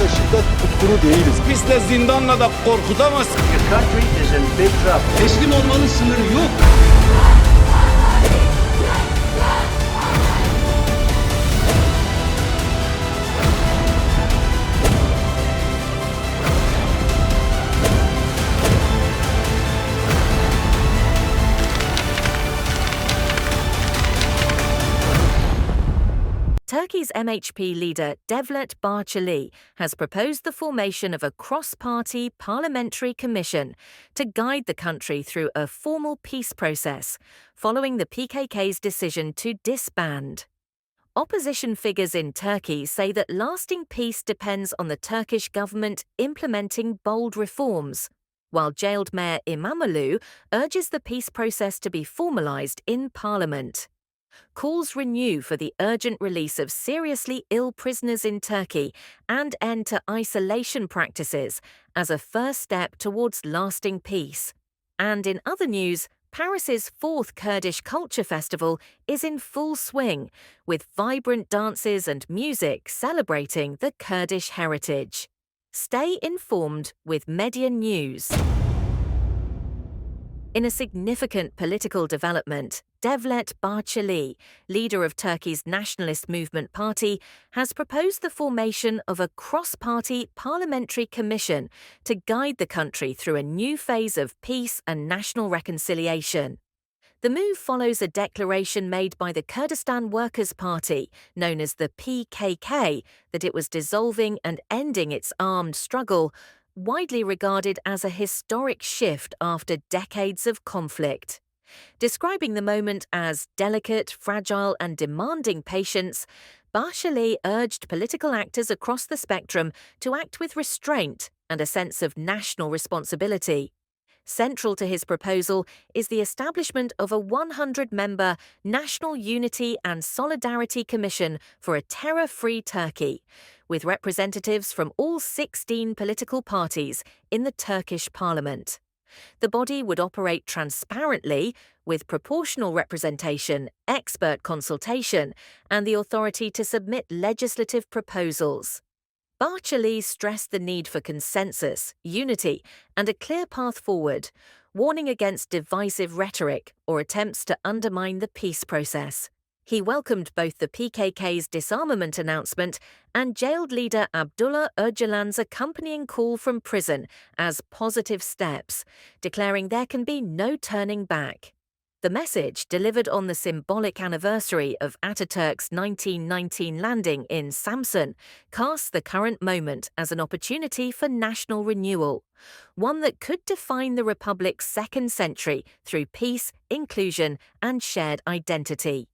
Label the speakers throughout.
Speaker 1: ve şiddet tutkunu değiliz.
Speaker 2: Biz de zindanla da korkutamazsın.
Speaker 3: Your country is in big trouble.
Speaker 2: Teslim olmanın sınırı yok.
Speaker 4: Turkey's MHP leader Devlet Bahçeli has proposed the formation of a cross-party parliamentary commission to guide the country through a formal peace process following the PKK's decision to disband. Opposition figures in Turkey say that lasting peace depends on the Turkish government implementing bold reforms, while jailed Mayor İmamoğlu urges the peace process to be formalised in parliament. Calls renew for the urgent release of seriously ill prisoners in Turkey and end to isolation practices as a first step towards lasting peace. And in other news, Paris's fourth Kurdish Culture Festival is in full swing, with vibrant dances and music celebrating the Kurdish heritage. Stay informed with Medya News. In a significant political development, Devlet Bahçeli, leader of Turkey's Nationalist Movement Party, has proposed the formation of a cross-party parliamentary commission to guide the country through a new phase of peace and national reconciliation. The move follows a declaration made by the Kurdistan Workers' Party, known as the PKK, that it was dissolving and ending its armed struggle, widely regarded as a historic shift after decades of conflict. Describing the moment as delicate, fragile and demanding patience, Bahçeli urged political actors across the spectrum to act with restraint and a sense of national responsibility. Central to his proposal is the establishment of a 100-member National Unity and Solidarity Commission for a terror-free Turkey, with representatives from all 16 political parties in the Turkish parliament. The body would operate transparently, with proportional representation, expert consultation, and the authority to submit legislative proposals. Bahçeli stressed the need for consensus, unity, and a clear path forward, warning against divisive rhetoric or attempts to undermine the peace process. He welcomed both the PKK's disarmament announcement and jailed leader Abdullah Öcalan's accompanying call from prison as positive steps, declaring there can be no turning back. The message, delivered on the symbolic anniversary of Ataturk's 1919 landing in Samsun, casts the current moment as an opportunity for national renewal, one that could define the Republic's second century through peace, inclusion, and shared identity.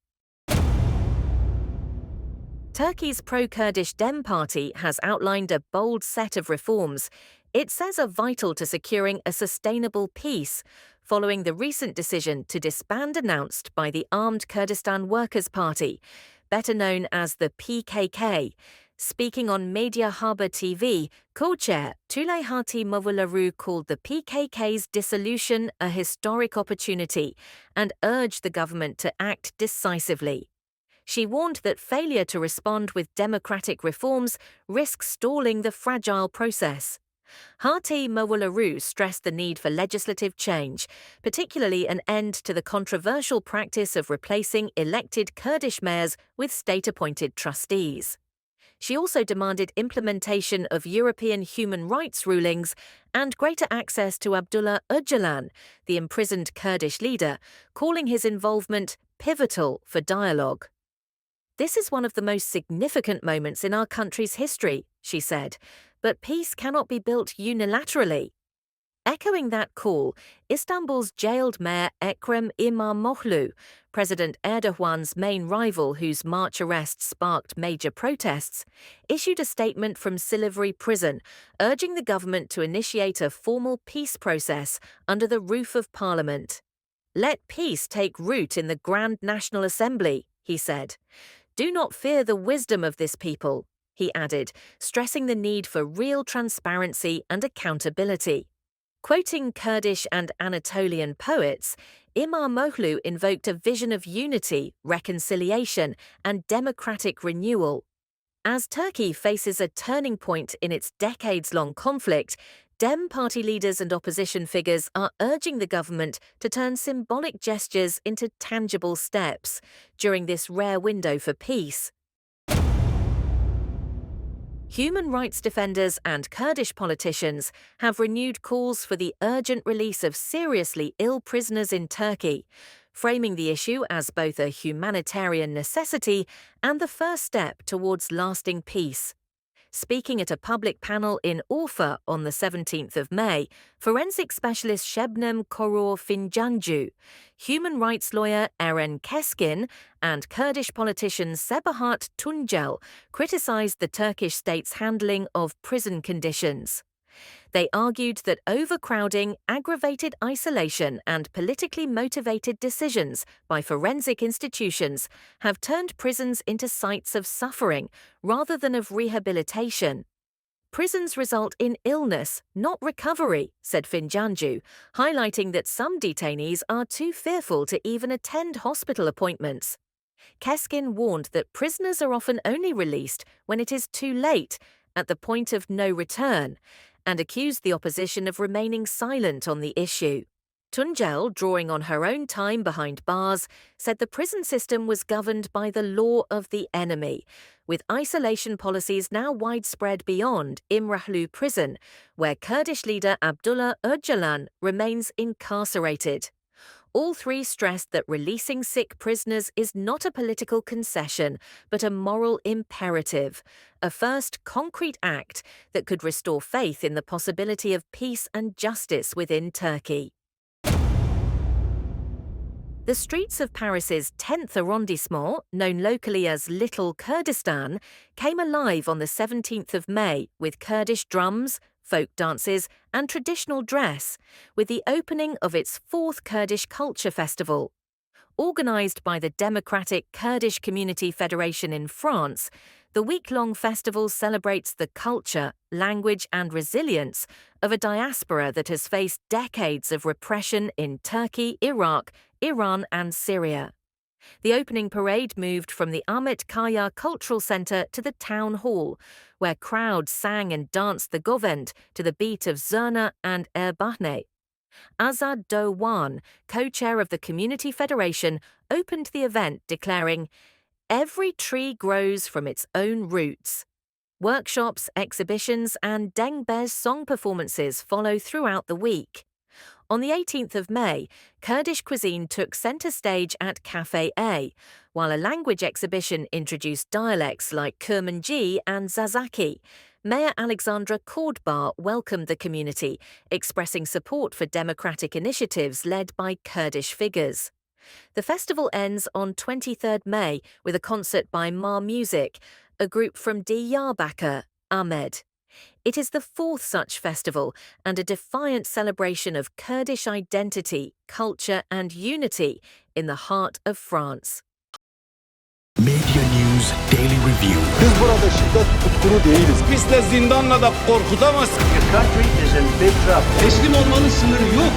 Speaker 4: Turkey's pro-Kurdish Dem Party has outlined a bold set of reforms it says are vital to securing a sustainable peace, following the recent decision to disband announced by the Armed Kurdistan Workers' Party, better known as the PKK. Speaking on Medya TV, co-chair Tuleyhati Mavularu called the PKK's dissolution a historic opportunity and urged the government to act decisively. She warned that failure to respond with democratic reforms risks stalling the fragile process. Hati Mavularu stressed the need for legislative change, particularly an end to the controversial practice of replacing elected Kurdish mayors with state-appointed trustees. She also demanded implementation of European human rights rulings and greater access to Abdullah Öcalan, the imprisoned Kurdish leader, calling his involvement pivotal for dialogue. "This is one of the most significant moments in our country's history," she said, "but peace cannot be built unilaterally." Echoing that call, Istanbul's jailed mayor Ekrem İmamoğlu, President Erdogan's main rival whose March arrest sparked major protests, issued a statement from Silivri prison urging the government to initiate a formal peace process under the roof of parliament. "Let peace take root in the Grand National Assembly," he said. "Do not fear the wisdom of this people," he added, stressing the need for real transparency and accountability. Quoting Kurdish and Anatolian poets, İmamoğlu invoked a vision of unity, reconciliation, and democratic renewal. As Turkey faces a turning point in its decades-long conflict, Dem party leaders and opposition figures are urging the government to turn symbolic gestures into tangible steps during this rare window for peace. Human rights defenders and Kurdish politicians have renewed calls for the urgent release of seriously ill prisoners in Turkey, framing the issue as both a humanitarian necessity and the first step towards lasting peace. Speaking at a public panel in Urfa on the 17th of May, forensic specialist Şebnem Korur Fincancı, human rights lawyer Eren Keskin, and Kurdish politician Sabahat Tuncel criticized the Turkish state's handling of prison conditions. They argued that overcrowding, aggravated isolation, and politically motivated decisions by forensic institutions have turned prisons into sites of suffering rather than of rehabilitation. Prisons result in illness, not recovery, said Fincancı, highlighting that some detainees are too fearful to even attend hospital appointments. Keskin warned that prisoners are often only released when it is too late, at the point of no return, and accused the opposition of remaining silent on the issue. Tuncel, drawing on her own time behind bars, said the prison system was governed by the law of the enemy, with isolation policies now widespread beyond İmralı prison, where Kurdish leader Abdullah Öcalan remains incarcerated. All three stressed that releasing sick prisoners is not a political concession, but a moral imperative, a first concrete act that could restore faith in the possibility of peace and justice within Turkey. The streets of Paris's 10th arrondissement, known locally as Little Kurdistan, came alive on the 17th of May with Kurdish drums, folk dances, and traditional dress, with the opening of its 4th Kurdish Culture Festival. Organised by the Democratic Kurdish Community Federation in France, the week-long festival celebrates the culture, language, and resilience of a diaspora that has faced decades of repression in Turkey, Iraq, Iran, and Syria. The opening parade moved from the Ahmet Kaya Cultural Centre to the Town Hall, where crowds sang and danced the govend to the beat of Zurna and Erbahne. Azad Doğan, co-chair of the Community Federation, opened the event declaring, "Every tree grows from its own roots." Workshops, exhibitions, and Dengbez song performances follow throughout the week. On the 18th of May, Kurdish cuisine took centre stage at Cafe A, while a language exhibition introduced dialects like Kurmanji and Zazaki. Mayor Alexandra Kordbar welcomed the community, expressing support for democratic initiatives led by Kurdish figures. The festival ends on 23rd May with a concert by Ma Music, a group from Diyarbakır, Ahmed. It is the 4th such festival and a defiant celebration of Kurdish identity, culture, and unity in the heart of France.
Speaker 1: Medya News Daily Review.
Speaker 5: Biz burada şiddet tutkunu değiliz.
Speaker 2: Biz de zindanla da korkutamazsın.
Speaker 3: Your country is in big trouble.
Speaker 2: Teslim olmanın sınırı yok.